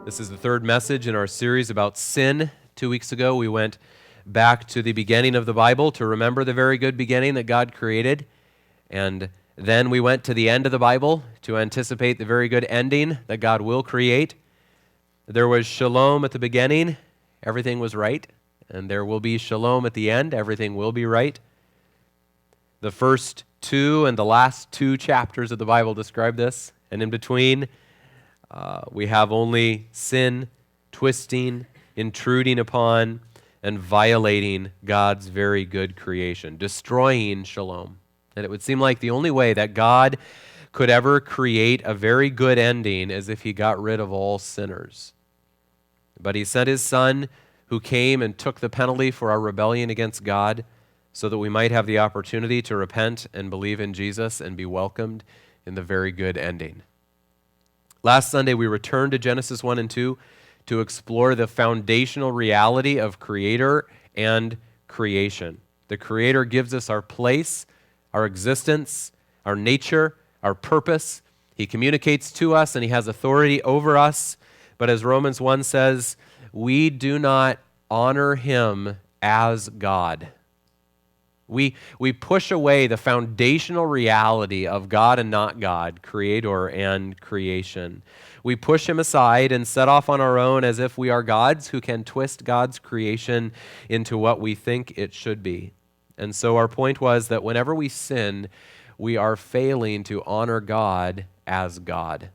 This is the third message in our series about sin. 2 weeks ago, we went back to the beginning of the Bible to remember the very good beginning that God created. And then we went to the end of the Bible to anticipate the very good ending that God will create. There was shalom at the beginning, everything was right. And there will be shalom at the end, everything will be right. The first two and the last two chapters of the Bible describe this. And in between, we have only sin, twisting, intruding upon, and violating God's very good creation, destroying shalom. And it would seem like the only way that God could ever create a very good ending is if he got rid of all sinners. But he sent his Son, who came and took the penalty for our rebellion against God, so that we might have the opportunity to repent and believe in Jesus and be welcomed in the very good ending. Last Sunday, we returned to Genesis 1 and 2 to explore the foundational reality of Creator and creation. The Creator gives us our place, our existence, our nature, our purpose. He communicates to us and he has authority over us. But as Romans 1 says, we do not honor him as God. We push away the foundational reality of God and not God, Creator and creation. We push him aside and set off on our own as if we are gods who can twist God's creation into what we think it should be. And so our point was that whenever we sin, we are failing to honor God as God.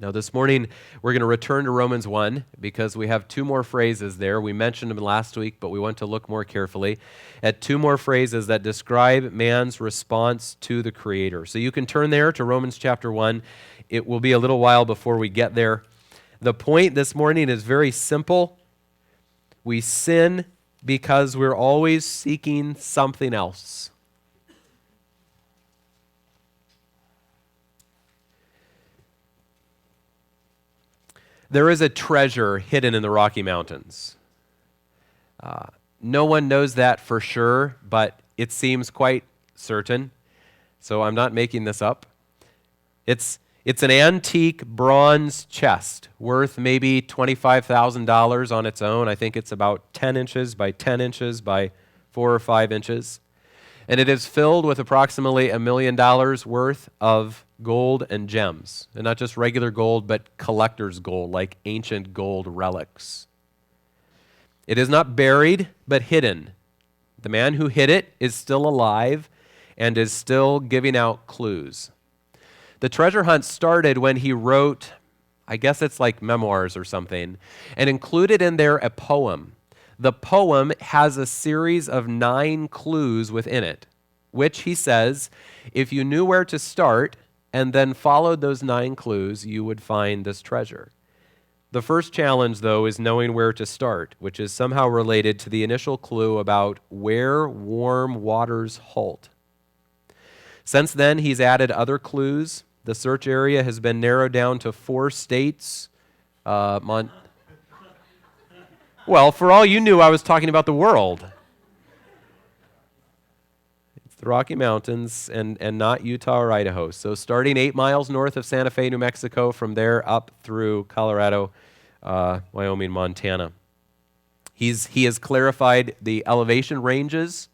Now this morning, we're going to return to Romans 1 because we have two more phrases there. We mentioned them last week, but we want to look more carefully at two more phrases that describe man's response to the Creator. So you can turn there to Romans chapter 1. It will be a little while before we get there. The point this morning is very simple. We sin because we're always seeking something else. There is a treasure hidden in the Rocky Mountains. No one knows that for sure, but it seems quite certain, so I'm not making this up. It's an antique bronze chest worth maybe $25,000 on its own. I think it's about 10 inches by 10 inches by 4 or 5 inches. And it is filled with approximately $1 million worth of gold and gems. And not just regular gold, but collector's gold, like ancient gold relics. It is not buried, but hidden. The man who hid it is still alive and is still giving out clues. The treasure hunt started when he wrote, I guess it's like memoirs or something, and included in there a poem. The poem has a series of 9 clues within it, which he says, if you knew where to start and then followed those 9 clues, you would find this treasure. The first challenge, though, is knowing where to start, which is somehow related to the initial clue about where warm waters halt. Since then, he's added other clues. The search area has been narrowed down to 4 states. Well, for all you knew, I was talking about the world. It's the Rocky Mountains and not Utah or Idaho. So starting 8 miles north of Santa Fe, New Mexico, from there up through Colorado, Wyoming, Montana. He has clarified the elevation ranges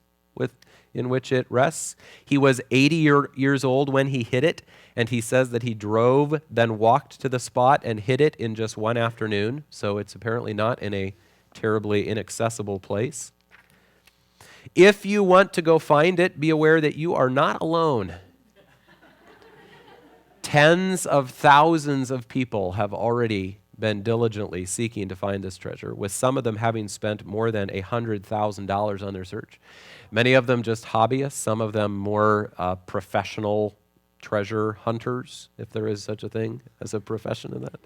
in which it rests. He was 80 years old when he hit it, and he says that he drove, then walked to the spot and hit it in just one afternoon. So it's apparently not in a terribly inaccessible place. If you want to go find it, be aware that you are not alone. Tens of thousands of people have already been diligently seeking to find this treasure, with some of them having spent more than $100,000 on their search. Many of them just hobbyists, some of them more professional treasure hunters, if there is such a thing as a profession in that.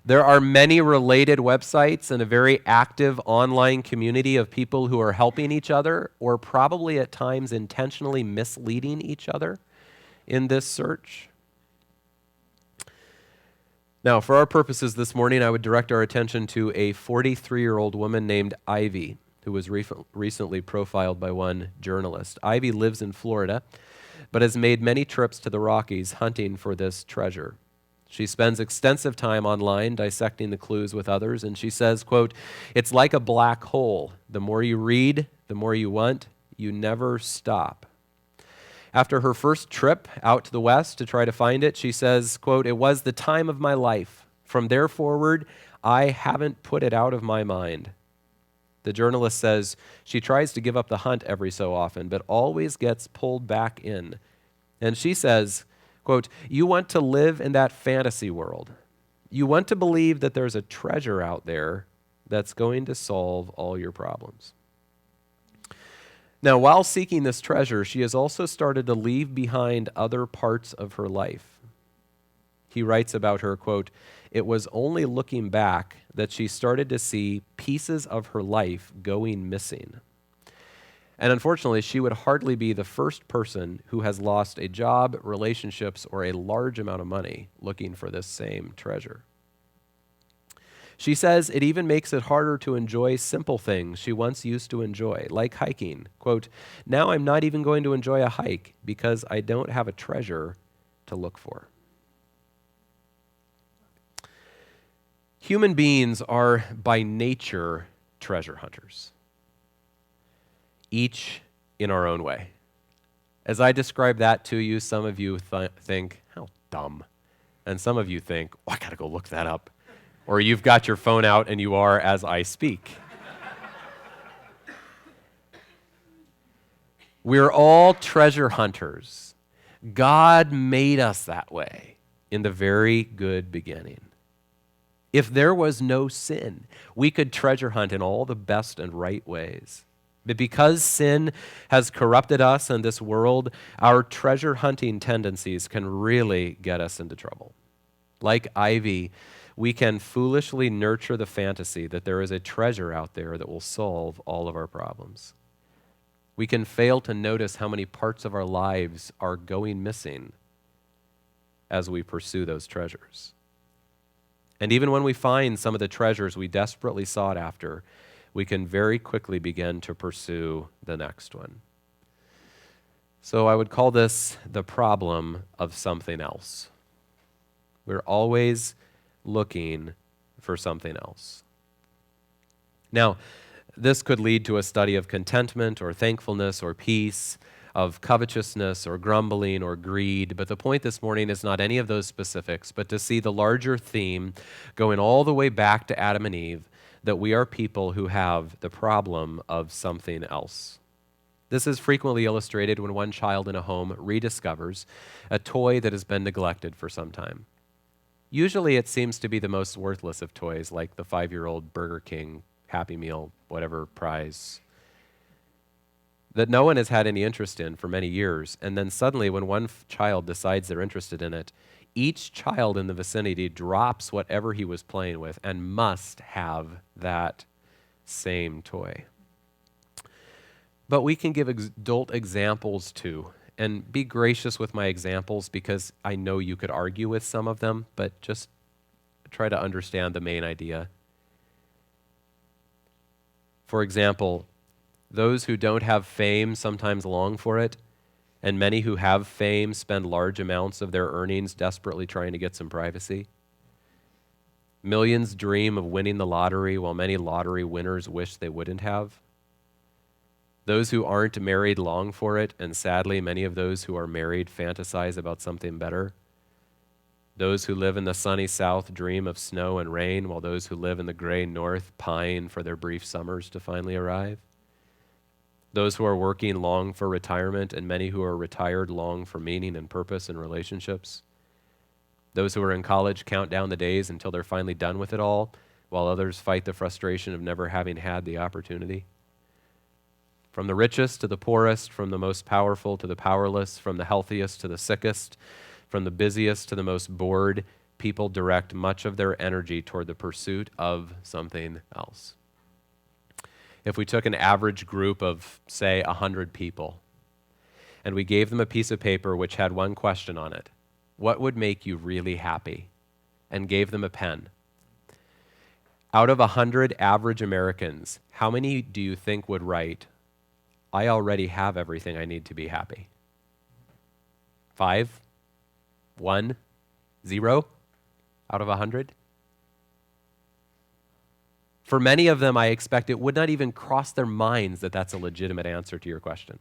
There are many related websites and a very active online community of people who are helping each other or probably at times intentionally misleading each other in this search. Now, for our purposes this morning, I would direct our attention to a 43-year-old woman named Ivy, who was recently profiled by one journalist. Ivy lives in Florida, but has made many trips to the Rockies hunting for this treasure. She spends extensive time online dissecting the clues with others, and she says, quote, "It's like a black hole. The more you read, the more you want. You never stop." After her first trip out to the West to try to find it, she says, quote, "It was the time of my life. From there forward, I haven't put it out of my mind." The journalist says she tries to give up the hunt every so often, but always gets pulled back in. And she says, quote, "You want to live in that fantasy world. You want to believe that there's a treasure out there that's going to solve all your problems." Now, while seeking this treasure, she has also started to leave behind other parts of her life. He writes about her, quote, "It was only looking back that she started to see pieces of her life going missing." And unfortunately, she would hardly be the first person who has lost a job, relationships, or a large amount of money looking for this same treasure. She says it even makes it harder to enjoy simple things she once used to enjoy, like hiking. Quote, "Now I'm not even going to enjoy a hike because I don't have a treasure to look for." Human beings are by nature treasure hunters, each in our own way. As I describe that to you, some of you think, how dumb. And some of you think, oh, I got to go look that up. Or you've got your phone out and you are as I speak. We're all treasure hunters. God made us that way in the very good beginning. If there was no sin, we could treasure hunt in all the best and right ways. But because sin has corrupted us and this world, our treasure hunting tendencies can really get us into trouble. Like ivy, we can foolishly nurture the fantasy that there is a treasure out there that will solve all of our problems. We can fail to notice how many parts of our lives are going missing as we pursue those treasures. And even when we find some of the treasures we desperately sought after, we can very quickly begin to pursue the next one. So I would call this the problem of something else. We're always looking for something else. Now, this could lead to a study of contentment or thankfulness or peace, of covetousness or grumbling or greed, but the point this morning is not any of those specifics, but to see the larger theme going all the way back to Adam and Eve, that we are people who have the problem of something else. This is frequently illustrated when one child in a home rediscovers a toy that has been neglected for some time. Usually it seems to be the most worthless of toys, like the 5-year-old Burger King Happy Meal, whatever prize, that no one has had any interest in for many years. And then suddenly when one child decides they're interested in it, each child in the vicinity drops whatever he was playing with and must have that same toy. But we can give adult examples too. And be gracious with my examples because I know you could argue with some of them, but just try to understand the main idea. For example, those who don't have fame sometimes long for it, and many who have fame spend large amounts of their earnings desperately trying to get some privacy. Millions dream of winning the lottery, while many lottery winners wish they wouldn't have. Those who aren't married long for it, and sadly, many of those who are married fantasize about something better. Those who live in the sunny south dream of snow and rain, while those who live in the gray north pine for their brief summers to finally arrive. Those who are working long for retirement, and many who are retired long for meaning and purpose in relationships. Those who are in college count down the days until they're finally done with it all, while others fight the frustration of never having had the opportunity. From the richest to the poorest, from the most powerful to the powerless, from the healthiest to the sickest, from the busiest to the most bored, people direct much of their energy toward the pursuit of something else. If we took an average group of, say, 100 people, and we gave them a piece of paper which had one question on it, what would make you really happy? And gave them a pen. Out of 100 average Americans, how many do you think would write, I already have everything I need to be happy? 5? 1? 0? out of 100? For many of them, I expect it would not even cross their minds that that's a legitimate answer to your question.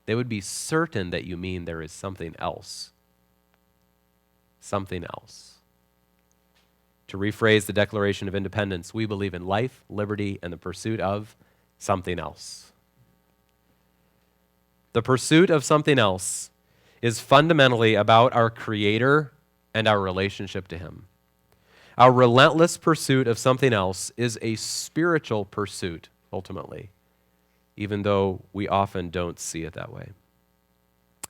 They would be certain that you mean there is something else. Something else. To rephrase the Declaration of Independence, we believe in life, liberty, and the pursuit of something else. The pursuit of something else is fundamentally about our Creator and our relationship to Him. Our relentless pursuit of something else is a spiritual pursuit, ultimately, even though we often don't see it that way.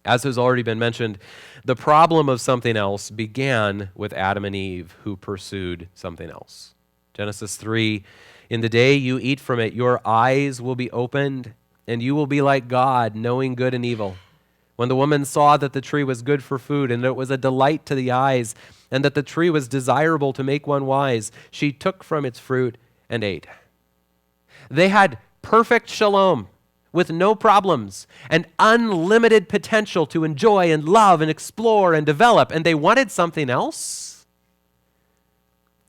As has already been mentioned, the problem of something else began with Adam and Eve, who pursued something else. Genesis 3, in the day you eat from it, your eyes will be opened, and you will be like God, knowing good and evil. When the woman saw that the tree was good for food, and that it was a delight to the eyes, and that the tree was desirable to make one wise, she took from its fruit and ate. They had perfect shalom, with no problems, and unlimited potential to enjoy and love and explore and develop, and they wanted something else?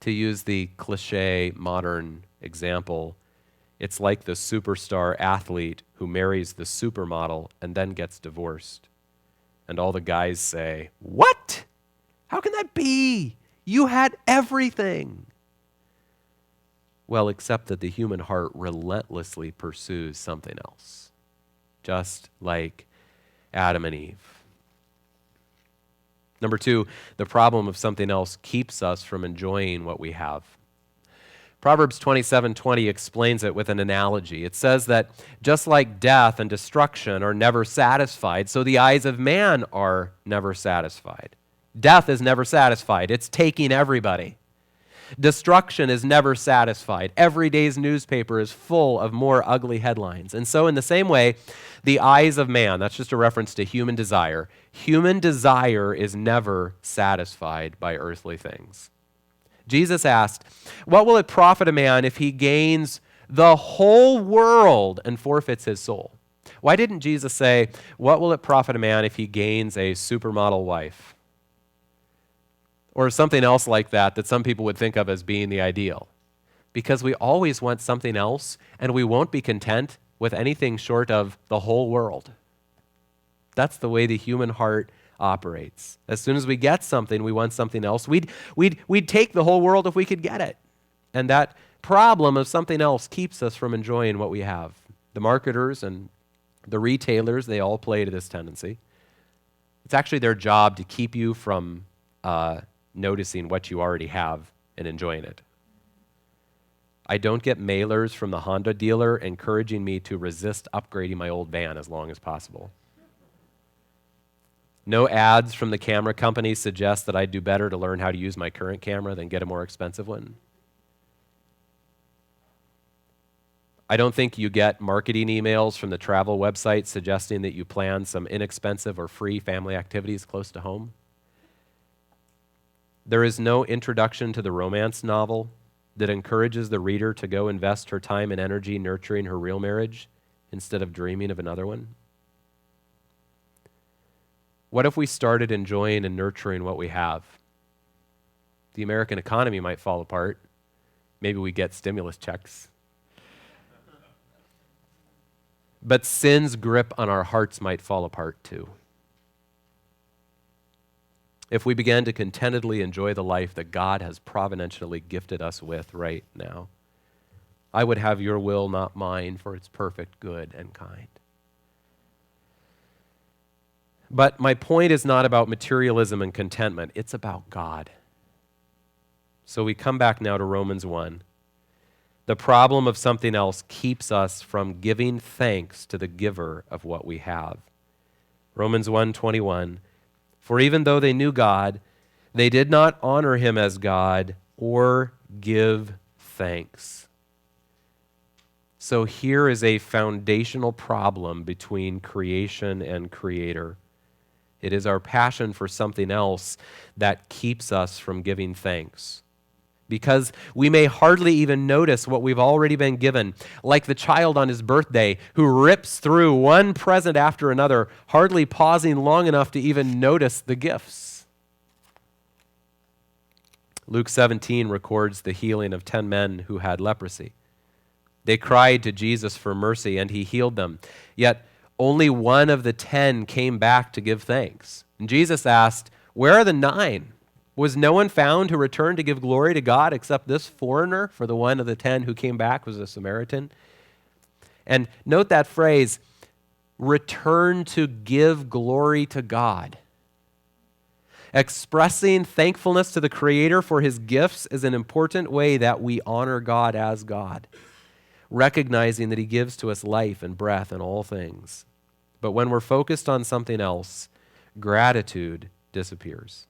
To use the cliche modern example, it's like the superstar athlete who marries the supermodel and then gets divorced. And all the guys say, "What? How can that be? You had everything." Well, except that the human heart relentlessly pursues something else, just like Adam and Eve. Number 2, the problem of something else keeps us from enjoying what we have. Proverbs 27:20 explains it with an analogy. It says that just like death and destruction are never satisfied, so the eyes of man are never satisfied. Death is never satisfied. It's taking everybody. Destruction is never satisfied. Every day's newspaper is full of more ugly headlines. And so in the same way, the eyes of man, that's just a reference to human desire is never satisfied by earthly things. Jesus asked, "What will it profit a man if he gains the whole world and forfeits his soul?" Why didn't Jesus say, "What will it profit a man if he gains a supermodel wife?" Or something else like that some people would think of as being the ideal. Because we always want something else, and we won't be content with anything short of the whole world. That's the way the human heart operates. As soon as we get something, we want something else. We'd take the whole world if we could get it. And that problem of something else keeps us from enjoying what we have. The marketers and the retailers, they all play to this tendency. It's actually their job to keep you from noticing what you already have and enjoying it. I don't get mailers from the Honda dealer encouraging me to resist upgrading my old van as long as possible. No ads from the camera company suggest that I'd do better to learn how to use my current camera than get a more expensive one. I don't think you get marketing emails from the travel website suggesting that you plan some inexpensive or free family activities close to home. There is no introduction to the romance novel that encourages the reader to go invest her time and energy nurturing her real marriage instead of dreaming of another one. What if we started enjoying and nurturing what we have? The American economy might fall apart. Maybe we get stimulus checks. But sin's grip on our hearts might fall apart too. If we began to contentedly enjoy the life that God has providentially gifted us with right now, I would have your will, not mine, for its perfect good and kind. But my point is not about materialism and contentment. It's about God. So we come back now to Romans 1. The problem of something else keeps us from giving thanks to the giver of what we have. Romans 1:21. For even though they knew God, they did not honor him as God or give thanks. So here is a foundational problem between creation and creator. It is our passion for something else that keeps us from giving thanks. Because we may hardly even notice what we've already been given, like the child on his birthday who rips through one present after another, hardly pausing long enough to even notice the gifts. Luke 17 records the healing of 10 men who had leprosy. They cried to Jesus for mercy, and he healed them. Yet only one of the 10 came back to give thanks. And Jesus asked, "Where are the 9? Was no one found who returned to give glory to God except this foreigner?" For the one of the 10 who came back was a Samaritan. And note that phrase, return to give glory to God. Expressing thankfulness to the Creator for his gifts is an important way that we honor God as God, recognizing that he gives to us life and breath and all things. But when we're focused on something else, gratitude disappears.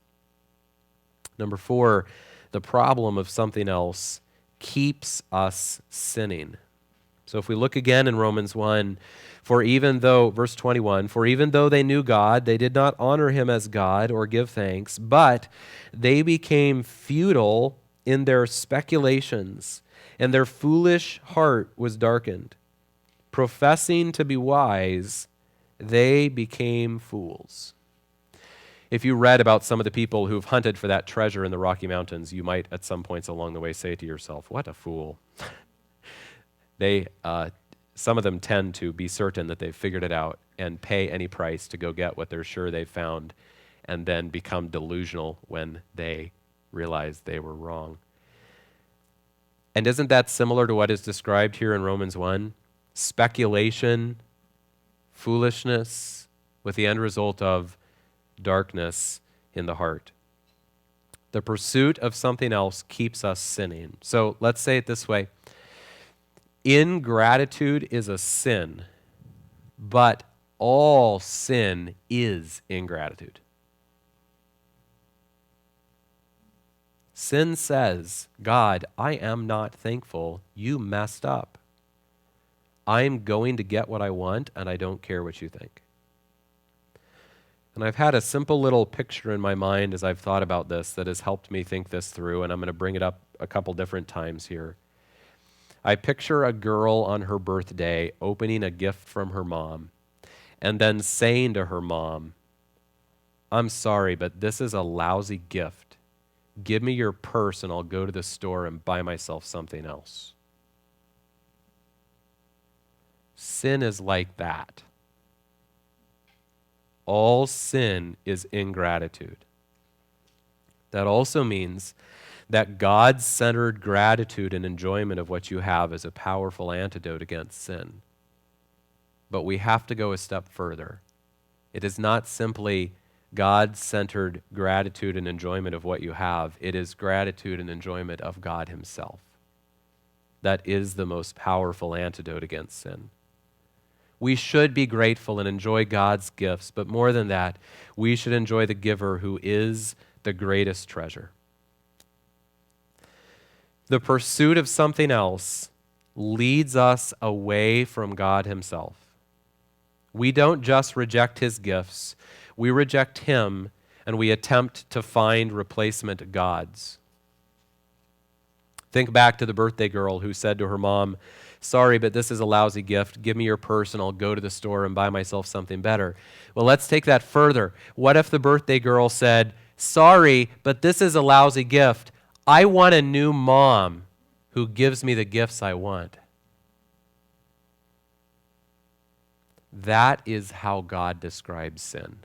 Number 4, the problem of something else keeps us sinning. So if we look again in Romans 1, verse 21, for even though they knew God, they did not honor him as God or give thanks, but they became futile in their speculations, and their foolish heart was darkened. Professing to be wise, they became fools. If you read about some of the people who've hunted for that treasure in the Rocky Mountains, you might at some points along the way say to yourself, what a fool. Some of them tend to be certain that they've figured it out and pay any price to go get what they're sure they've found, and then become delusional when they realize they were wrong. And isn't that similar to what is described here in Romans 1? Speculation, foolishness, with the end result of darkness in the heart. The pursuit of something else keeps us sinning. So let's say it this way. Ingratitude is a sin, but all sin is ingratitude. Sin says, God, I am not thankful. You messed up. I'm going to get what I want, and I don't care what you think. And I've had a simple little picture in my mind as I've thought about this that has helped me think this through, and I'm going to bring it up a couple different times here. I picture a girl on her birthday opening a gift from her mom and then saying to her mom, I'm sorry, but this is a lousy gift. Give me your purse and I'll go to the store and buy myself something else. Sin is like that. All sin is ingratitude. That also means that God-centered gratitude and enjoyment of what you have is a powerful antidote against sin. But we have to go a step further. It is not simply God-centered gratitude and enjoyment of what you have. It is gratitude and enjoyment of God himself. That is the most powerful antidote against sin. We should be grateful and enjoy God's gifts, but more than that, we should enjoy the giver who is the greatest treasure. The pursuit of something else leads us away from God himself. We don't just reject his gifts, we reject him and we attempt to find replacement gods. Think back to the birthday girl who said to her mom, sorry, but this is a lousy gift. Give me your purse and I'll go to the store and buy myself something better. Well, let's take that further. What if the birthday girl said, sorry, but this is a lousy gift. I want a new mom who gives me the gifts I want. That is how God describes sin.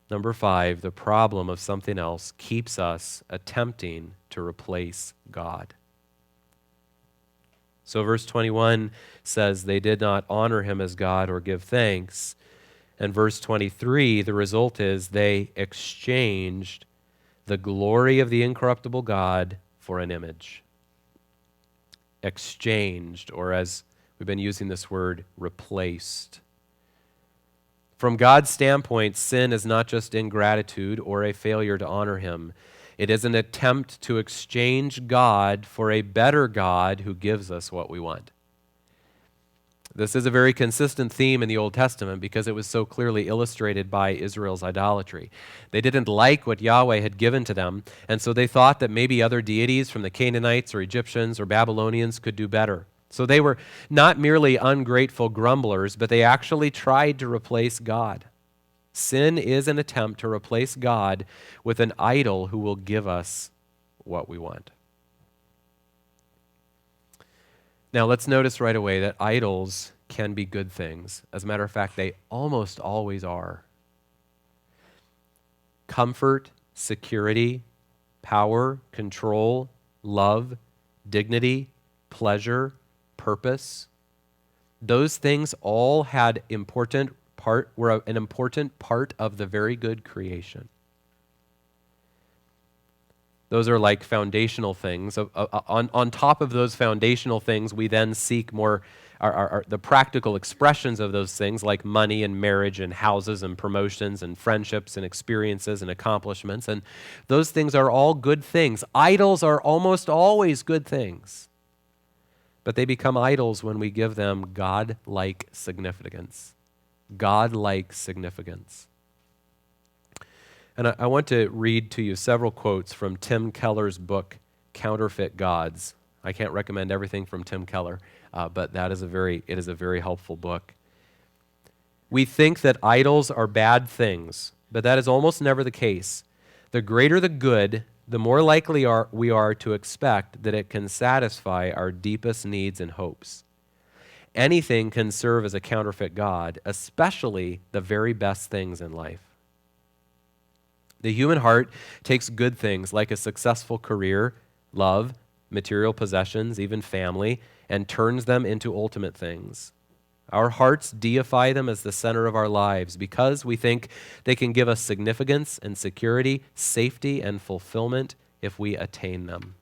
Number 5, the problem of something else keeps us attempting to replace God. So verse 21 says they did not honor him as God or give thanks. And verse 23, the result is they exchanged the glory of the incorruptible God for an image. Exchanged, or as we've been using this word, replaced. From God's standpoint, sin is not just ingratitude or a failure to honor him. It is an attempt to exchange God for a better God who gives us what we want. This is a very consistent theme in the Old Testament because it was so clearly illustrated by Israel's idolatry. They didn't like what Yahweh had given to them, and so they thought that maybe other deities from the Canaanites or Egyptians or Babylonians could do better. So they were not merely ungrateful grumblers, but they actually tried to replace God. Sin is an attempt to replace God with an idol who will give us what we want. Now, let's notice right away that idols can be good things. As a matter of fact, they almost always are. Comfort, security, power, control, love, dignity, pleasure, purpose. Those things all were an important part of the very good creation. Those are like foundational things. On top of those foundational things, we then seek more the practical expressions of those things, like money and marriage and houses and promotions and friendships and experiences and accomplishments. And those things are all good things. Idols are almost always good things. But they become idols when we give them God-like significance. God-like significance. And I want to read to you several quotes from Tim Keller's book, Counterfeit Gods. I can't recommend everything from Tim Keller, but it is a very helpful book. We think that idols are bad things, but that is almost never the case. The greater the good, the more likely we are to expect that it can satisfy our deepest needs and hopes. Anything can serve as a counterfeit God, especially the very best things in life. The human heart takes good things like a successful career, love, material possessions, even family, and turns them into ultimate things. Our hearts deify them as the center of our lives because we think they can give us significance and security, safety and fulfillment if we attain them.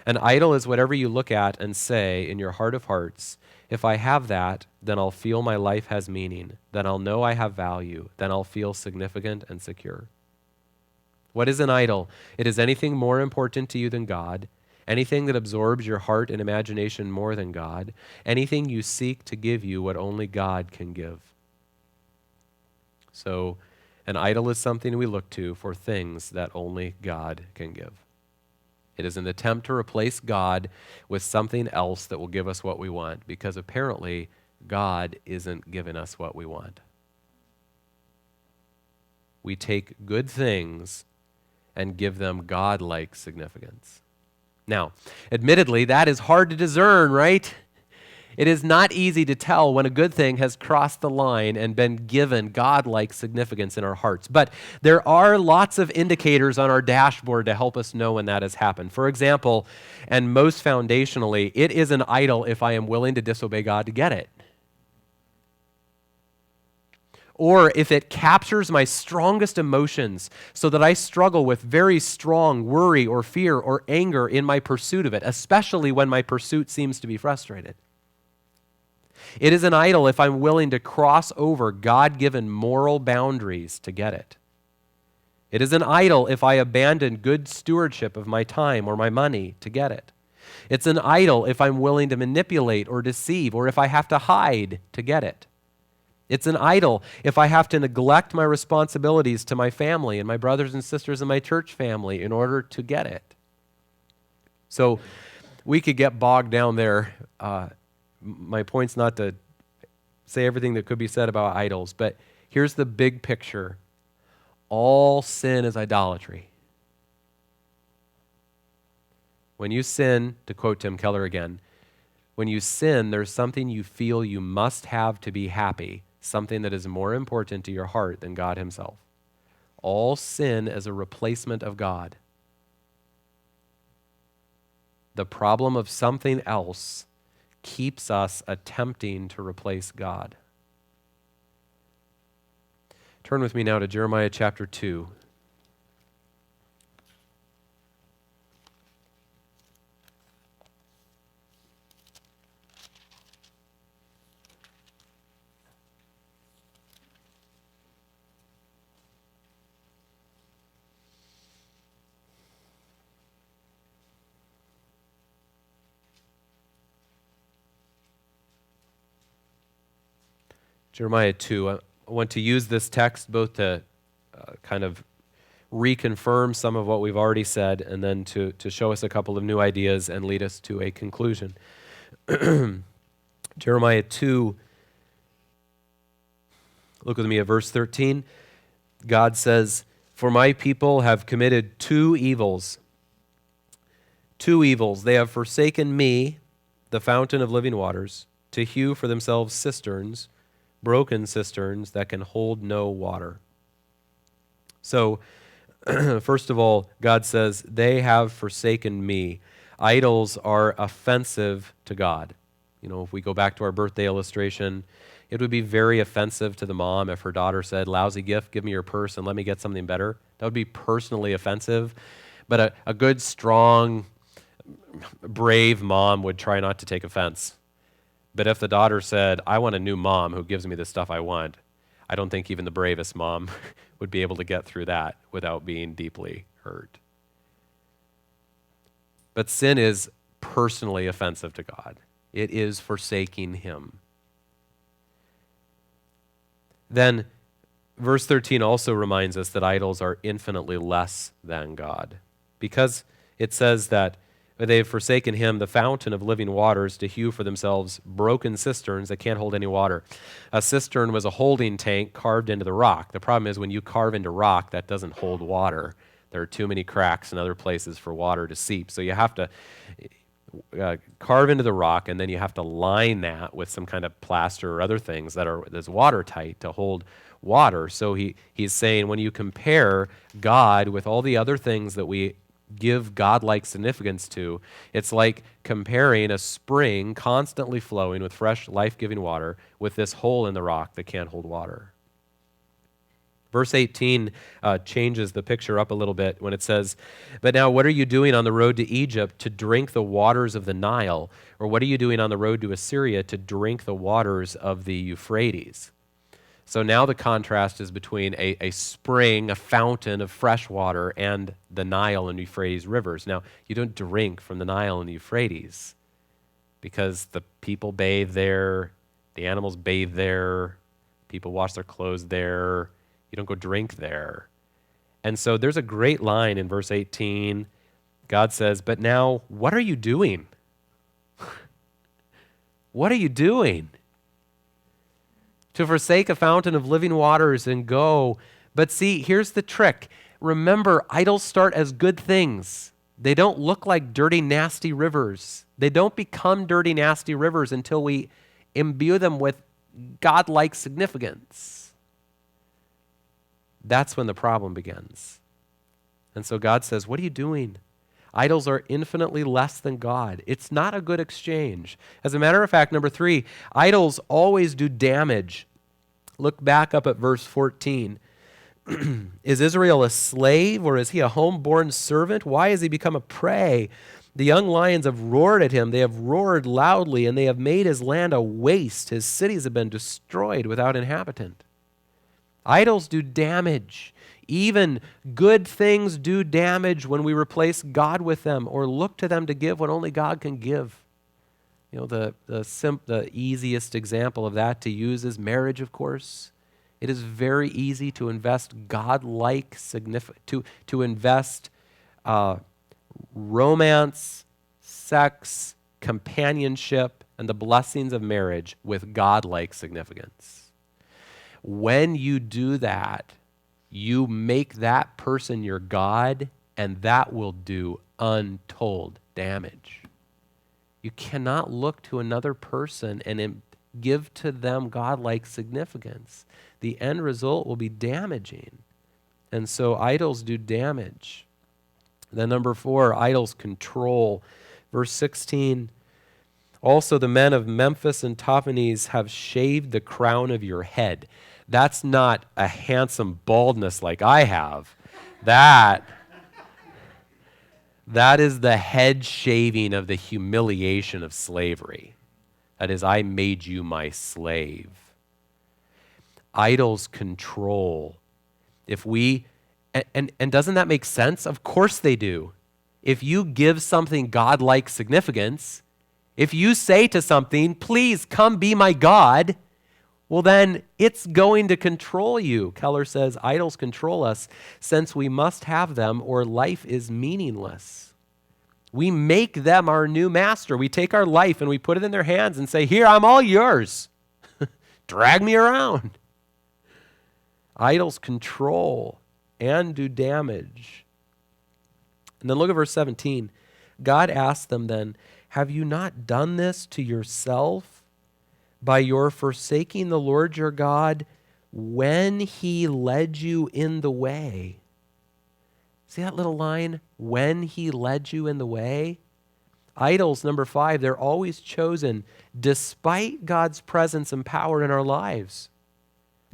An idol is whatever you look at and say in your heart of hearts, if I have that, then I'll feel my life has meaning, then I'll know I have value, then I'll feel significant and secure. What is an idol? It is anything more important to you than God, anything that absorbs your heart and imagination more than God, anything you seek to give you what only God can give. So, an idol is something we look to for things that only God can give. It is an attempt to replace God with something else that will give us what we want, because apparently God isn't giving us what we want. We take good things and give them God-like significance. Now, admittedly, that is hard to discern, right? It is not easy to tell when a good thing has crossed the line and been given God-like significance in our hearts. But there are lots of indicators on our dashboard to help us know when that has happened. For example, and most foundationally, it is an idol if I am willing to disobey God to get it. Or if it captures my strongest emotions so that I struggle with very strong worry or fear or anger in my pursuit of it, especially when my pursuit seems to be frustrated. It is an idol if I'm willing to cross over God-given moral boundaries to get it. It is an idol if I abandon good stewardship of my time or my money to get it. It's an idol if I'm willing to manipulate or deceive, or if I have to hide to get it. It's an idol if I have to neglect my responsibilities to my family and my brothers and sisters in my church family in order to get it. So we could get bogged down there. My point's not to say everything that could be said about idols, but here's the big picture. All sin is idolatry. When you sin, to quote Tim Keller again, when you sin, there's something you feel you must have to be happy, something that is more important to your heart than God himself. All sin is a replacement of God. The problem of something else keeps us attempting to replace God. Turn with me now to Jeremiah chapter 2. Jeremiah 2. I want to use this text both to kind of reconfirm some of what we've already said and then to show us a couple of new ideas and lead us to a conclusion. Jeremiah 2 Look with me at verse 13. God says, "For my people have committed two evils. Two evils. They have forsaken me, the fountain of living waters, to hew for themselves cisterns, broken cisterns that can hold no water." So, first of all, God says, they have forsaken me. Idols are offensive to God. You know, if we go back to our birthday illustration, it would be very offensive to the mom if her daughter said, "Lousy gift, give me your purse and let me get something better." That would be personally offensive. But a good, strong, brave mom would try not to take offense. But if the daughter said, "I want a new mom who gives me the stuff I want," I don't think even the bravest mom would be able to get through that without being deeply hurt. But sin is personally offensive to God. It is forsaking him. Then verse 13 also reminds us that idols are infinitely less than God, because it says that they have forsaken him, the fountain of living waters, to hew for themselves broken cisterns that can't hold any water. A cistern was a holding tank carved into the rock. The problem is when you carve into rock, that doesn't hold water. There are too many cracks in other places for water to seep. So you have to carve into the rock, and then you have to line that with some kind of plaster or other things that's watertight to hold water. So he's saying when you compare God with all the other things that we give God-like significance to, it's like comparing a spring constantly flowing with fresh, life-giving water with this hole in the rock that can't hold water. Verse 18 changes the picture up a little bit when it says, "But now what are you doing on the road to Egypt to drink the waters of the Nile? Or what are you doing on the road to Assyria to drink the waters of the Euphrates?" So now the contrast is between a spring, a fountain of fresh water, and the Nile and Euphrates rivers. Now, you don't drink from the Nile and the Euphrates because the people bathe there, the animals bathe there, people wash their clothes there. You don't go drink there. And so there's a great line in verse 18. God says, "But now, what are you doing?" What are you doing? "To forsake a fountain of living waters and go." But see, here's the trick. Remember, idols start as good things. They don't look like dirty, nasty rivers. They don't become dirty, nasty rivers until we imbue them with God-like significance. That's when the problem begins. And so God says, what are you doing? Idols are infinitely less than God. It's not a good exchange. As a matter of fact, number 3, idols always do damage. Look back up at verse 14. "Is Israel a slave, or is he a homeborn servant? Why has he become a prey? The young lions have roared at him. They have roared loudly, and they have made his land a waste. His cities have been destroyed without inhabitant." Idols do damage. Even good things do damage when we replace God with them or look to them to give what only God can give. You know, the easiest example of that to use is marriage, of course. It is very easy to invest God-like to invest romance, sex, companionship, and the blessings of marriage with God-like significance. When you do that, you make that person your God, and that will do untold damage. You cannot look to another person and give to them God-like significance. The end result will be damaging. And so idols do damage. Then number 4, idols control. Verse 16, "Also the men of Memphis and Tahpanhes have shaved the crown of your head." That's not a handsome baldness like I have. That is the head shaving of the humiliation of slavery. That is, I made you my slave. Idols control. If we, and doesn't that make sense? Of course they do. If you give something God-like significance, if you say to something, "Please come be my God," well, then it's going to control you. Keller says idols control us since we must have them or life is meaningless. We make them our new master. We take our life and we put it in their hands and say, "Here, I'm all yours. Drag me around." Idols control and do damage. And then look at verse 17. God asked them then, have you not done this to yourself by your forsaking the Lord your God when he led you in the way? See that little line? When he led you in the way? Idols, number 5, they're always chosen despite God's presence and power in our lives.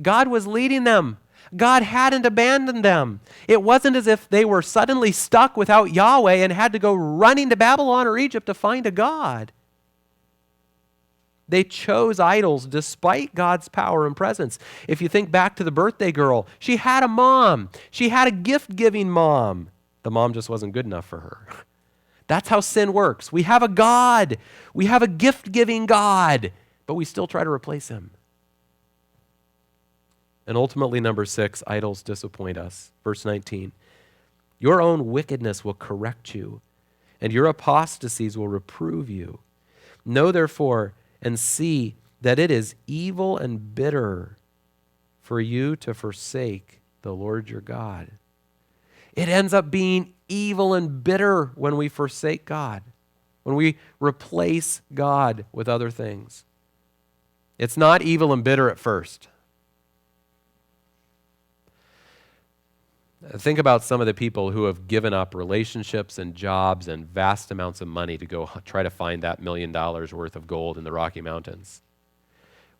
God was leading them. God hadn't abandoned them. It wasn't as if they were suddenly stuck without Yahweh and had to go running to Babylon or Egypt to find a God. They chose idols despite God's power and presence. If you think back to the birthday girl, she had a mom. She had a gift-giving mom. The mom just wasn't good enough for her. That's how sin works. We have a God. We have a gift-giving God, but we still try to replace him. And ultimately, number 6, idols disappoint us. Verse 19, your own wickedness will correct you, and your apostasies will reprove you. Know therefore and see that it is evil and bitter for you to forsake the Lord your God. It ends up being evil and bitter when we forsake God, when we replace God with other things. It's not evil and bitter at first. Think about some of the people who have given up relationships and jobs and vast amounts of money to go try to find that $1 million worth of gold in the Rocky Mountains.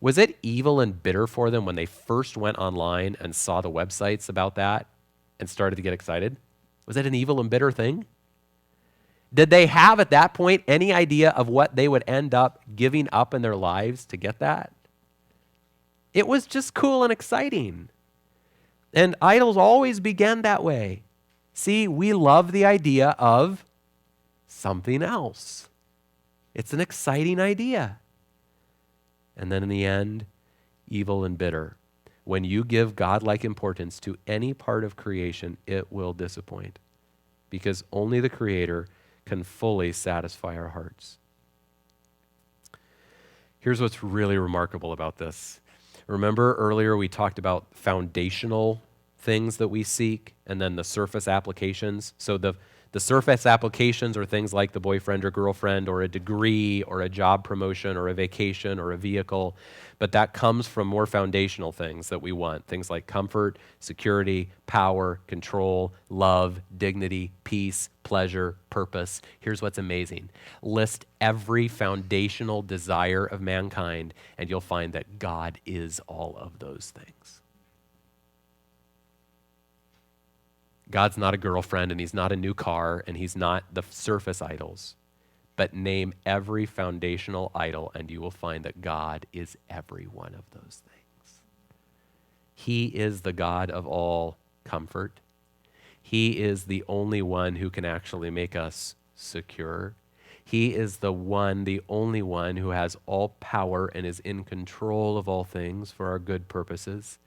Was it evil and bitter for them when they first went online and saw the websites about that and started to get excited? Was it an evil and bitter thing? Did they have at that point any idea of what they would end up giving up in their lives to get that? It was just cool and exciting. And idols always began that way. See, we love the idea of something else. It's an exciting idea. And then in the end, evil and bitter. When you give God-like importance to any part of creation, it will disappoint. Because only the Creator can fully satisfy our hearts. Here's what's really remarkable about this. Remember earlier we talked about foundational things that we seek and then the surface applications. So the surface applications are things like the boyfriend or girlfriend or a degree or a job promotion or a vacation or a vehicle. But that comes from more foundational things that we want. Things like comfort, security, power, control, love, dignity, peace, pleasure, purpose. Here's what's amazing. List every foundational desire of mankind, and you'll find that God is all of those things. God's not a girlfriend, and he's not a new car, and he's not the surface idols. But name every foundational idol, and you will find that God is every one of those things. He is the God of all comfort. He is the only one who can actually make us secure. He is the only one who has all power and is in control of all things for our good purposes.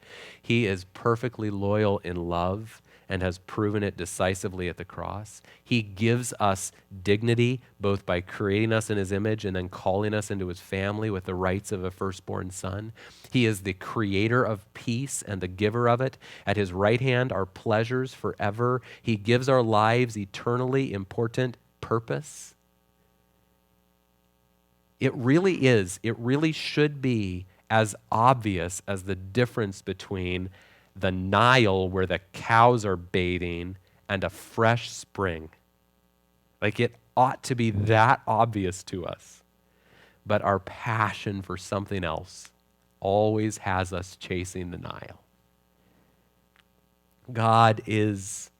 He is perfectly loyal in love and has proven it decisively at the cross. He gives us dignity, both by creating us in his image and then calling us into his family with the rights of a firstborn son. He is the creator of peace and the giver of it. At his right hand are pleasures forever. He gives our lives eternally important purpose. It really should be as obvious as the difference between the Nile where the cows are bathing and a fresh spring. Like, it ought to be that obvious to us. But our passion for something else always has us chasing the Nile.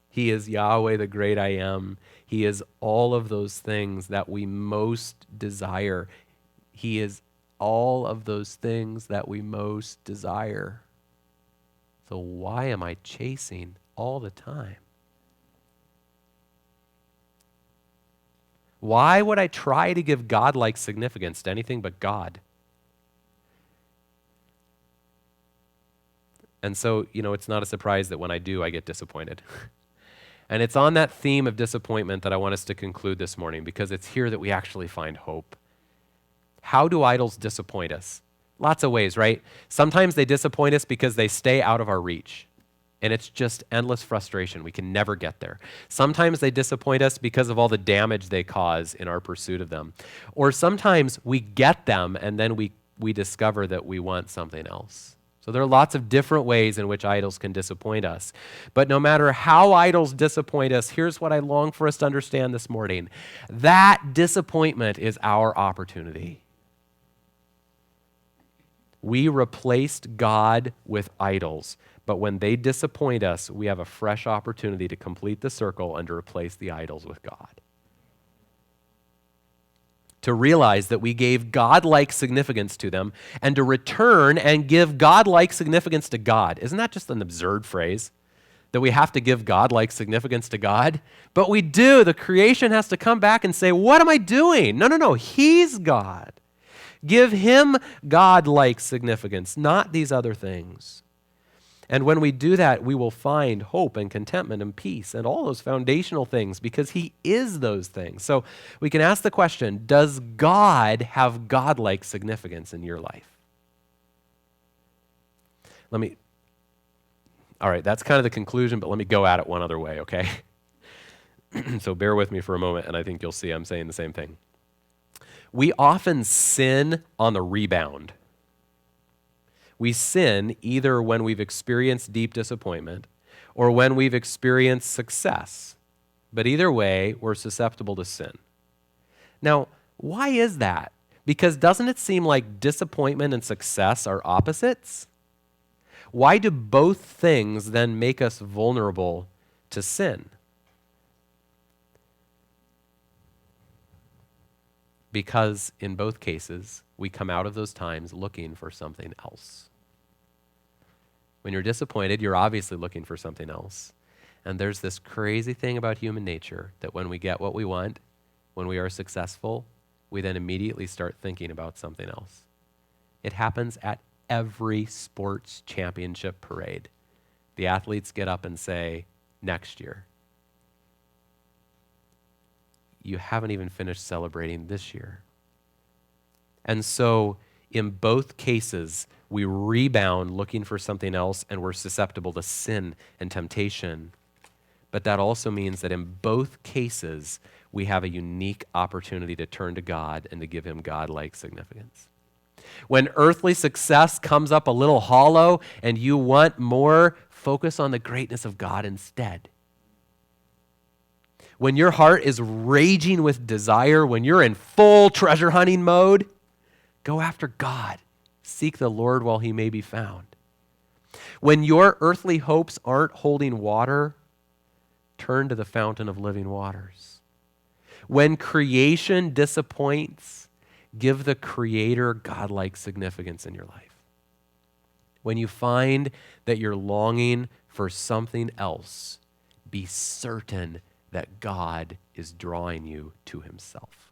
He is Yahweh, the great I am. He is all of those things that we most desire. He is all of those things that we most desire. So why am I chasing all the time? Why would I try to give God-like significance to anything but God? And so, it's not a surprise that when I do, I get disappointed. And it's on that theme of disappointment that I want us to conclude this morning, because it's here that we actually find hope. How do idols disappoint us? Lots of ways, right? Sometimes they disappoint us because they stay out of our reach. And it's just endless frustration. We can never get there. Sometimes they disappoint us because of all the damage they cause in our pursuit of them. Or sometimes we get them and then we discover that we want something else. So there are lots of different ways in which idols can disappoint us. But no matter how idols disappoint us, here's what I long for us to understand this morning. That disappointment is our opportunity. We replaced God with idols, but when they disappoint us, we have a fresh opportunity to complete the circle and to replace the idols with God. To realize that we gave God-like significance to them and to return and give God-like significance to God. Isn't that just an absurd phrase? That we have to give God-like significance to God? But we do. The creation has to come back and say, what am I doing? No. He's God. Give him God-like significance, not these other things. And when we do that, we will find hope and contentment and peace and all those foundational things because he is those things. So we can ask the question, does God have God-like significance in your life? All right, that's kind of the conclusion, but let me go at it one other way, okay? So bear with me for a moment, and I think you'll see I'm saying the same thing. We often sin on the rebound. We sin either when we've experienced deep disappointment or when we've experienced success. But either way, we're susceptible to sin. Now, why is that? Because doesn't it seem like disappointment and success are opposites? Why do both things then make us vulnerable to sin? Because in both cases, we come out of those times looking for something else. When you're disappointed, you're obviously looking for something else. And there's this crazy thing about human nature that when we get what we want, when we are successful, we then immediately start thinking about something else. It happens at every sports championship parade. The athletes get up and say, next year. You haven't even finished celebrating this year. And so in both cases, we rebound looking for something else and we're susceptible to sin and temptation. But that also means that in both cases, we have a unique opportunity to turn to God and to give him God-like significance. When earthly success comes up a little hollow and you want more, focus on the greatness of God instead. When your heart is raging with desire, when you're in full treasure hunting mode, go after God. Seek the Lord while he may be found. When your earthly hopes aren't holding water, turn to the fountain of living waters. When creation disappoints, give the Creator God-like significance in your life. When you find that you're longing for something else, be certain that God is drawing you to himself.